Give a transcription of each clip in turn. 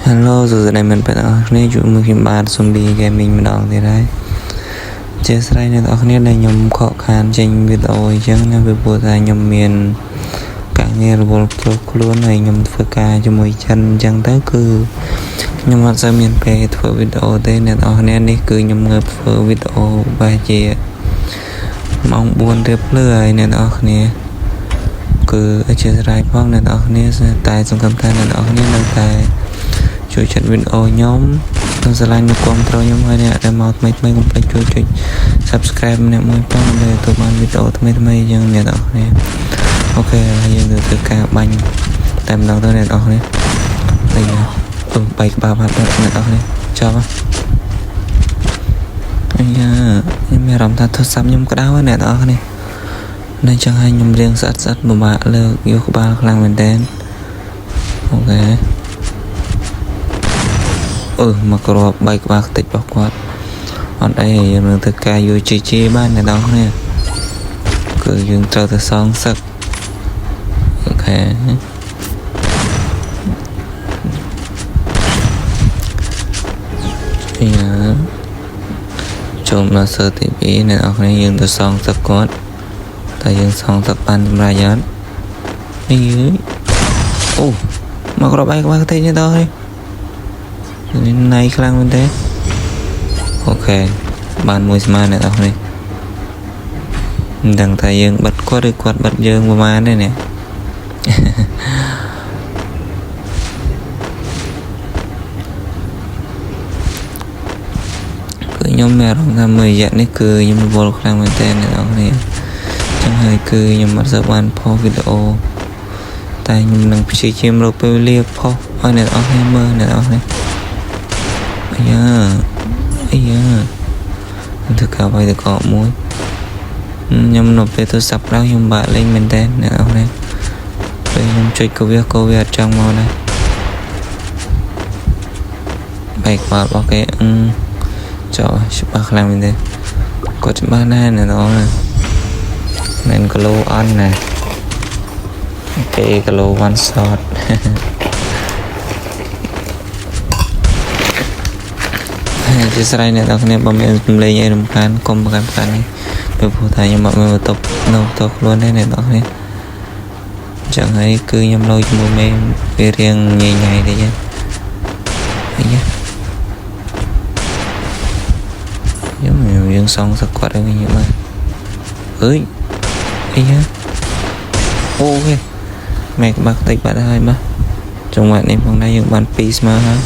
Hello, rồi này mình phải ở đây chủ mình phim bàn zombie gaming mình đón thì đấy. Chia sẻ này ở đây này nhom khó khăn trên video chẳng nên về buổi tại nhom miền cả nghe vô luôn này nhom phơi ca cho mỗi chân chẳng tới cứ nhom mặt ra miền về phơi video đây này ở đây này cứ nhom ngập phơi video bài chị mong buồn tiếp lười này ở đây cứ chia sẻ phong này ở đây tại trong cầm tay này ở đây là tạiជួយចាត់វីដេអូខ្ញុំនិងស្រឡាញ់អ្នកគ្រប់គ្រងខ្ញុំហើយអ្នកដែលមកថ្មីកុំភ្លេចជួយចុច Subscribe ម្នាក់មួយផងដើម្បីទទួលបានវីដេអូថ្មីៗយ៉ាងអ្នកនរគ្នាអូខេហើយយើងទៅធ្វើការបាញ់តែម្ដងទៅអ្នកនរគ្នាតែបែកក្បាលបាត់អ្នកនរគ្នាចាប់អាយ៉ាខ្ញុំមានអារម្មណ៍ថាទូរស័ព្ទខ្ញុំក្តៅហើយអ្នកនរគ្នានៅចឹងហើយខ្ញុំរៀងស្អិតពិបាកលើកយកក្បាលខ្លាំងមែនតើអូខេមកគ្រាប់បែកក្បាលខ្ទេចរបស់គាត់អត់អីយើងនឹងធ្វើការយូរជីបានអ្នកនរគ្នាគឺយើងត្រូវទៅសងសឹកអូខេចូលមកសើទី2អ្នកនរគ្នាយើងទៅសងសឹកគាត់តែយើងសងសឹកបានចម្រាយអត់អូមកគ្រាប់បែកក្បាលខ្ទេចនេះដល់ហើយណៃខ្លាំងមែនទេអូខេបានមួយស្មើអ្នកនរនេះមិនដឹងថាយើងបិទគាត់ឬគាត់បិទយើងប្រហែលទេនេះគឺខ្ញុំមានអារម្មណ៍ថាមួយរយៈនេះគឺខ្ញុំរវល់ខ្លាំងមែនទេអ្នកនរនេះចឹងហើយគឺខ្ញុំអត់សូវបានផុសវីដេអូតែខ្ញុំនឹងព្យាយាមរកពេលវេលាផុសឲ្យអ្នកនរនេះមើលអ្នកនរនេះអាយ៉ាទៅកាវៃទៅកកមួយខ្ញុំនៅពេលទូរស័ព្ទដល់ខ្ញុំបាក់លេងមែនតើអ្នកនរនេះពេលខ្ញុំចុចក៏វាអត់ចង់មកដែរបែកក្បាលរបស់គេចោច្បាស់ខ្លាំងមែនទេគាត់ច្បាស់ណាស់អ្នកនរនេះមិនគីឡូអន់ណាគេគីឡូ one shotជាស្រ័យអ្នកនរគ្នាបើមានសំឡេងអីរំខានកុំប្រកាន់នេះពីព្រោះថាខ្ញុំអត់មានបន្ទប់នៅផ្ទាល់ខ្លួនទេអ្នកនរគ្នាចឹងហើយគឺខ្ញុំនៅជាមួយមេវារៀងញ៉ៃតិចអាយ៉ាយើងសងសឹកគាត់ឲ្យវិញបាទអើយអាយ៉ាអូខេមេក្បាក់តិចបាត់ហើយបាទចង្វាក់នេះផងដែរយើងបាន2ស្មើហើយ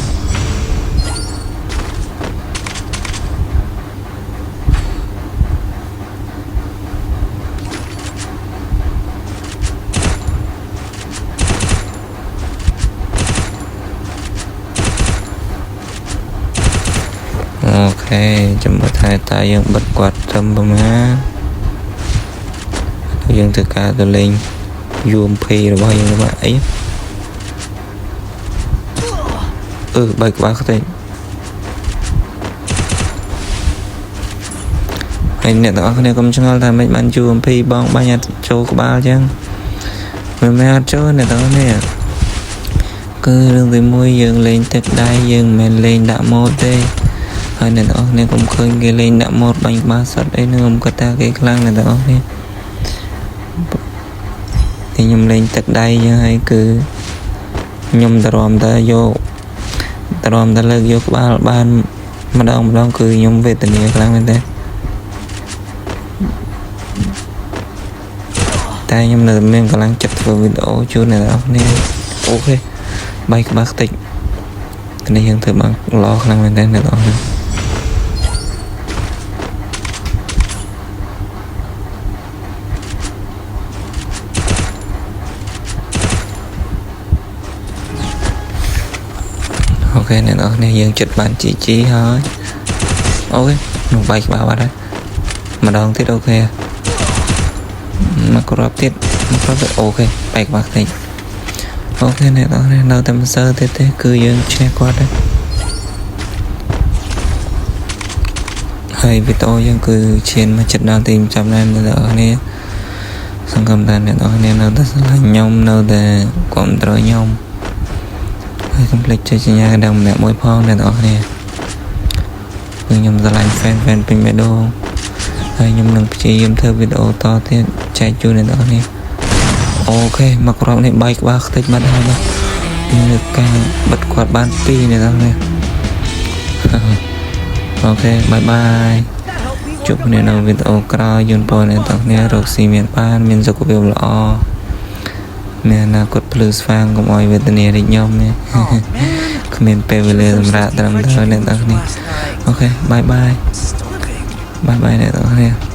អូខេចាំមើលថាតើយើងបិទគាត់ត្រឹមប្រមាណយើងធ្វើការទៅលេង UMP របស់យើងមកអីបែកក្បាលខ្ទេចហើយអ្នកទាំងអស់គ្នាកុំឆ្ងល់ថាមិនបាន UMP បងបាញ់អត់ចូលក្បាលចឹងមិនអត់ចូលអ្នកទាំងអស់គ្នាគឺរឿងទី1យើងលេងទឹកដៃយើងមិនមែនលេងដាក់ម៉ូតទេហើយអ្នកទាំងអស់គ្នាកុំឃើញគេលេងដាក់ម៉ូតបាញ់ក្បាលសត្វអីនឹងខ្ញុំគាត់ថាគេខ្លាំងអ្នកទាំងអស់គ្នាខ្ញុំលេងទឹកដៃចឹងហើយគឺខ្ញុំតរំតែលើកយកក្បាលបានម្ដងគឺខ្ញុំវេទនាខ្លាំងមែនទេតែខ្ញុំនៅមានកម្លាំងចិត្តធ្វើវីដេអូជូនអ្នកនរគ្នាអូខេបែកក្បាលខ្ទេចនេះយើងធ្វើបានល្អខ្លាំងមែនទេអ្នកនរគ្នាអូខេអ្នកនរគ្នាយើងចិត្តបានជីហើយអូខេនោះបែកក្បាលបាត់ហើយម្ដងទៀតអូខេមកគ្រាប់ទៀតអូខេបែកក្បាលខ្ទេចអូខេអ្នកនរគ្នានៅតែមិនសើទេគឺយើងឈ្នះគាត់ហើយហើយវីដេអូយើងគឺឈានមកចិត្តដល់ទីចាប់ណែនអ្នកនរគ្នាសង្ឃឹមថាអ្នកនរគ្នានៅតែស្រឡាញ់ខ្ញុំនៅតែគាំទ្រខ្ញុំហ កុំភ្លេចចុចសញ្ញាកណ្ដឹងម្នាក់មួយផងអ្នកទាំងអស់គ្នាខ្ញុំស្រឡាញ់ fan ពេញបេះដូងហើយខ្ញុំនឹងព្យាយាមធ្វើវីដេអូតទៀតចែកជូនអ្នកទាំងអស់គ្នាអូខេមកគ្រាប់នេះបាយក្បាលខ្ទេចបាត់ហើយបាទនេះការបិទគាត់បាន2អ្នកទាំងអស់គ្នាអូខេបាយបាយជួបគ្នានៅវីដេអូក្រោយយន្តពរអ្នកទាំងអស់គ្នារកស៊ីមានបានមានសុខភាពល្អមានអនាគតភ្លឺស្វាងកុំឲ្យវេទនារីកខ្ញុំនេះគ្មានពេលវេលាសម្រាប់ត្រឹមត្រូវអ្នកទាំងអស់គ្នាអូខេបាយបាយអ្នកទាំងអស់គ្នា